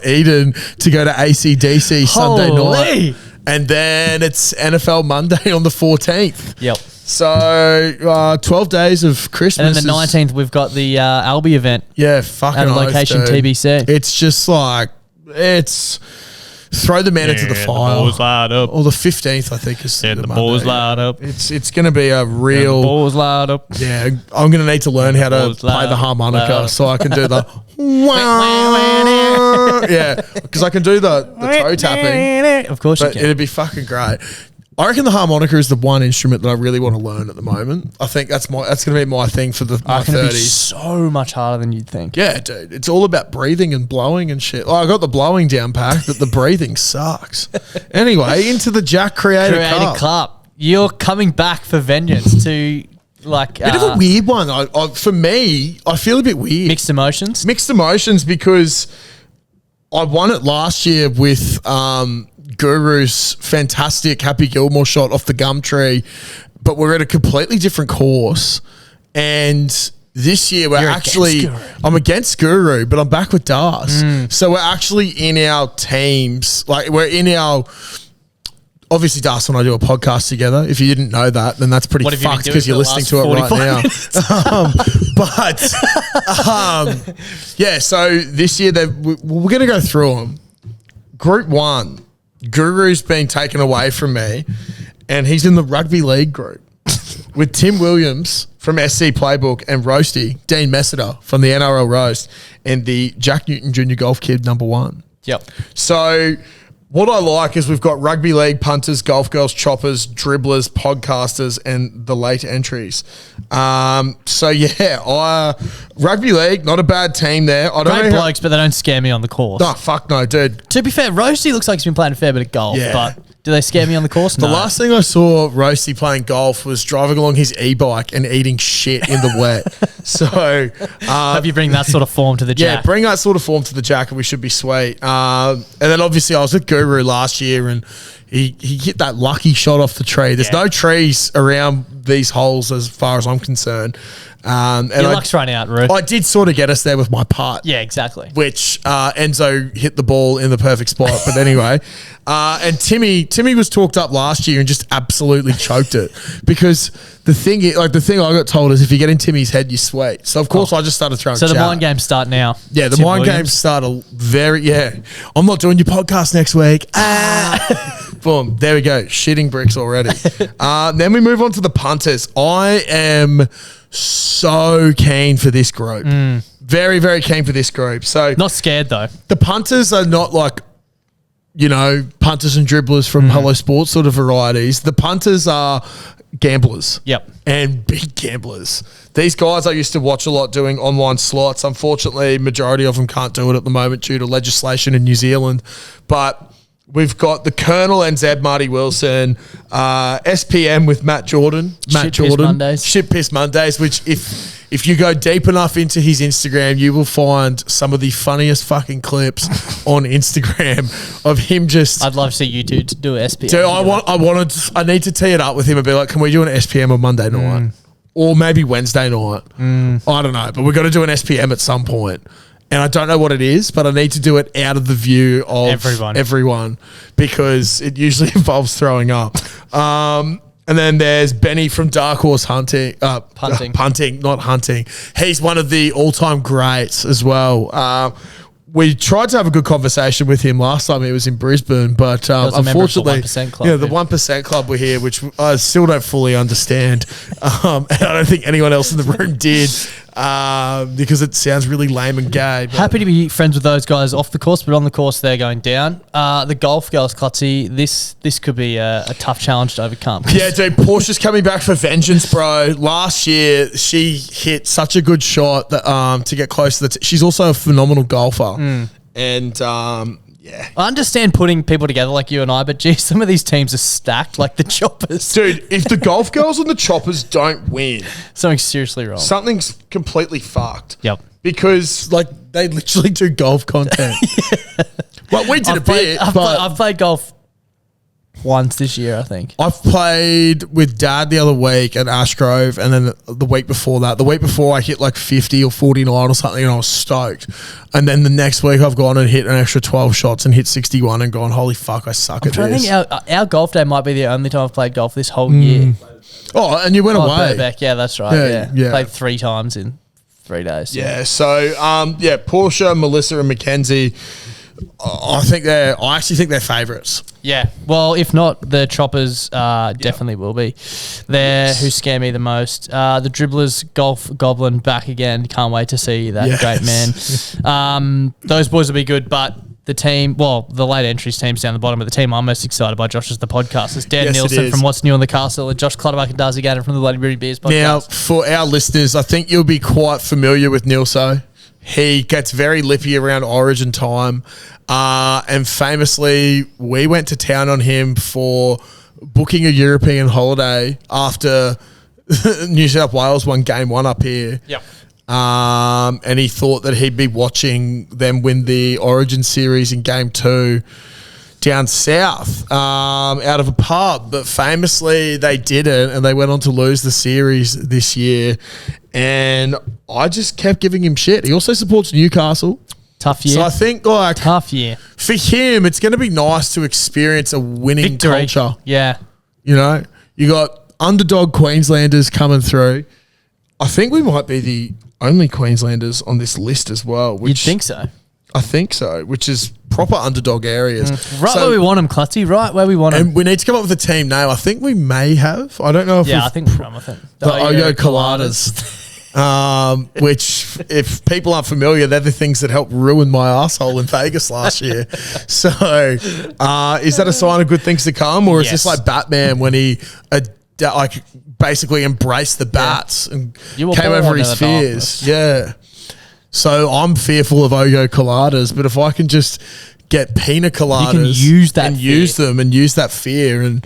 Eden to go to ACDC Sunday night. And then it's NFL Monday on the 14th. Yep. So 12 days of Christmas. And then the 19th, we've got the Albi event. Yeah, fucking at location dude. TBC. It's just like, it's... Throw the man into the fire. The balls light up. Or the 15th, I think, is the balls light up. It's going to be a real... The balls light up. Yeah, I'm going to need to learn how to play the harmonica so I can do the... yeah, because I can do the toe tapping. Of course you but can. It'd be fucking great. I reckon the harmonica is the one instrument that I really want to learn at the moment. I think that's going to be my thing for my 30s. It'd be so much harder than you'd think. Yeah, dude. It's all about breathing and blowing and shit. I got the blowing down packed, but the breathing sucks. Anyway, into the Jack Creator Cup. You're coming back for vengeance to like... Bit of a weird one. For me, I feel a bit weird. Mixed emotions? Mixed emotions because I won it last year with Guru's fantastic Happy Gilmore shot off the gum tree, but we're at a completely different course. And this year I'm against Guru, but I'm back with Das. So we're actually in our teams. Like we're in our, obviously Das and I do a podcast together. If you didn't know that, then that's pretty fucked because you're listening to it right now. Yeah, so this year we're going to go through them. Group 1, Guru's been taken away from me and he's in the rugby league group with Tim Williams from SC Playbook and Roasty, Dean Messiter from the NRL Roast and the Jack Newton Junior Golf Kid #1. Yep. So what I like is we've got rugby league, punters, golf girls, choppers, dribblers, podcasters, and the late entries. Rugby league, not a bad team there. I don't Great know blokes, but they don't scare me on the course. No, fuck no, dude. To be fair, Roasty looks like he's been playing a fair bit of golf, Yeah. but do they scare me on the course? The No. last thing I saw Roasty playing golf was driving along his e-bike and eating shit in the wet. So, Hope you bring that sort of form to the yeah, Jack. bring that sort of form to the Jack and we should be sweet. And then obviously I was with Guru last year and he hit that lucky shot off the tree. There's no trees around these holes as far as I'm concerned. And Your luck's running out, Roo. I did sort of get us there with my putt. Yeah, exactly. Which Enzo hit the ball in the perfect spot. But anyway, and Timmy was talked up last year and just absolutely choked it because the thing I got told is if you get in Timmy's head, you sweat. So of course I just started throwing. So the chat. mind games start now. Yeah, the Tim mind Williams. games start I'm not doing your podcast next week. Boom. There we go. Shitting bricks already. Then we move on to the punters. I am so keen for this group. Very, very keen for this group. So Not scared though. the punters are not like, punters and dribblers from Hello Sports sort of varieties. The punters are gamblers. Yep. And big gamblers. These guys I used to watch a lot doing online slots. Unfortunately, majority of them can't do it at the moment due to legislation in New Zealand. But we've got the Colonel NZ, Marty Wilson, SPM with Matt Jordan. Shit Piss Mondays. Shit Piss Mondays, which if you go deep enough into his Instagram, you will find some of the funniest fucking clips on Instagram of him just... I'd love to see you two to do SPM. Dude, I need to tee it up with him and be like, can we do an SPM on Monday night? Or maybe Wednesday night. I don't know, but we've got to do an SPM at some point. And I don't know what it is, but I need to do it out of the view of everyone because it usually involves throwing up. And then there's Benny from Dark Horse Punting, not hunting. He's one of the all-time greats as well. We tried to have a good conversation with him last time he was in Brisbane, but unfortunately, the 1% Club, the 1% Club were here, which I still don't fully understand. And I don't think anyone else in the room did because it sounds really lame and gay. But Happy to be friends with those guys off the course, but on the course they're going down. The golf girls, Clutzy, this could be a tough challenge to overcome. Yeah, dude, Portia's coming back for vengeance, bro. Last year, she hit such a good shot that, to get close to the... she's also a phenomenal golfer. And, yeah. I understand putting people together like you and I, but geez, some of these teams are stacked like the Choppers. Dude, if the golf girls and the Choppers don't win, Something's seriously wrong. something's completely fucked. Yep. Because, they literally do golf content. Well, we did I've played golf once this year, I think. I've played with Dad the other week at Ashgrove, and then the week before that. The week before, I hit 50 or 49 or something, and I was stoked. And then the next week, I've gone and hit an extra 12 shots and hit 61 and gone, holy fuck, I suck at I this. think our golf day might be the only time I've played golf this whole year. Oh, and you went away. Burbeck, yeah, that's right. Yeah. Played 3 times in 3 days. Yeah, so, Portia, Melissa, and Mackenzie, I actually think they're favourites. Yeah. Well, if not, the Choppers definitely will be. They're who scare me the most. The Dribblers, Golf Goblin back again. Can't wait to see that great man. Those boys will be good, but the team, the late entries team's down the bottom, but the team I'm most excited by, Josh, is the podcast. It's Dan Nielsen from What's New on the Castle and Josh Clutterbuck and Darcy Gannon from the Bloody Beauty Beers podcast. Now, for our listeners, I think you'll be quite familiar with Nilso. He gets very lippy around Origin time. And famously, we went to town on him for booking a European holiday after New South Wales won game 1 up here. Yep. And he thought that he'd be watching them win the Origin series in game 2. down south out of a pub, but famously they didn't, and they went on to lose the series this year. And I just kept giving him shit. He also supports Newcastle. Tough year. So I think like Tough year. for him, it's going to be nice to experience a winning Victory. culture. Yeah. You know, you got underdog Queenslanders coming through. I think we might be the only Queenslanders on this list as well. You'd Which think so. I think so, which is proper underdog areas. Right So- where we want them, Clutzy. Right where we want them. And we need to come up with a team name. I think we may have. I don't know if Yeah, we've- I think we're done with it. the Oyo Coladas. Which, if people aren't familiar, they're the things that helped ruin my asshole in Vegas last year. So, is that a sign of good things to come, or is Yes. this like Batman when he like basically embraced the bats and You were came born over in his the fears? darkness. Yeah. So I'm fearful of Oyo Coladas, but if I can just get pina coladas, use that and fear. use them and use that fear and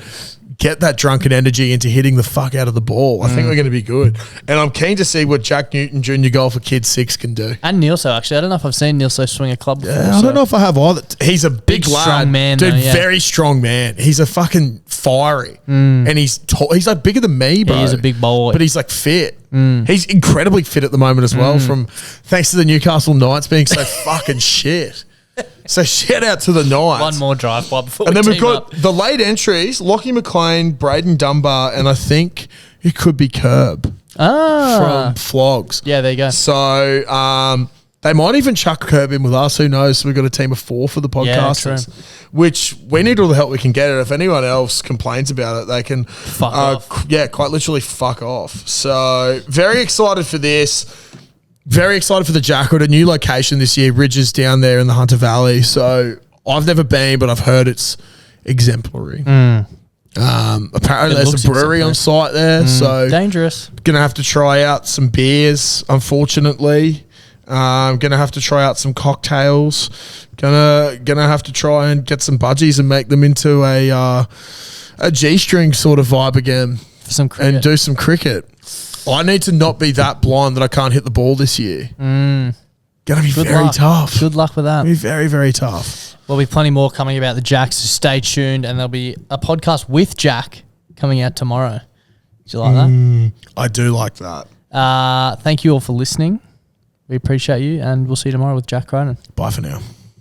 get that drunken energy into hitting the fuck out of the ball, I think we're going to be good. And I'm keen to see what Jack Newton Junior Golf for Kids 6 can do. And Nilso, actually. I don't know if I've seen Nilso swing a club before. I don't know if I have either. He's a big lad. strong man, Dude, though, yeah. very strong man. He's a fucking fiery. And he's tall. He's like bigger than me, bro. He is a big boy. But he's like fit. He's incredibly fit at the moment as well, from thanks to the Newcastle Knights being so fucking shit. So shout out to the Knights. One more drive by before And we then we've team got up. the late entries, Lockie McLean, Braden Dunbar, and I think it could be Curb from Flogs. Yeah, there you go. So they might even chuck Curb in with us. Who knows? So we've got a team of 4 for the podcasters, which we need all the help we can get. And if anyone else complains about it, they can Fuck off. Yeah, quite literally fuck off. So very excited for this. Very excited for the Jackal, a new location this year, Ridges down there in the Hunter Valley. So I've never been, but I've heard it's exemplary. Apparently It there's looks a brewery on site there, so Dangerous. gonna have to try out some beers. Unfortunately, gonna have to try out some cocktails. Gonna have to try and get some budgies and make them into a G-string sort of vibe again, For some cricket. and do some cricket. I need to not be that blind that I can't hit the ball this year. Gonna be very luck. tough. Good luck with that. Gonna be very, very tough. There'll be plenty more coming about the Jacks, so stay tuned. And there'll be a podcast with Jack coming out tomorrow. Do you like that? I do like that. Thank you all for listening. We appreciate you, and we'll see you tomorrow with Jack Cronin. Bye for now.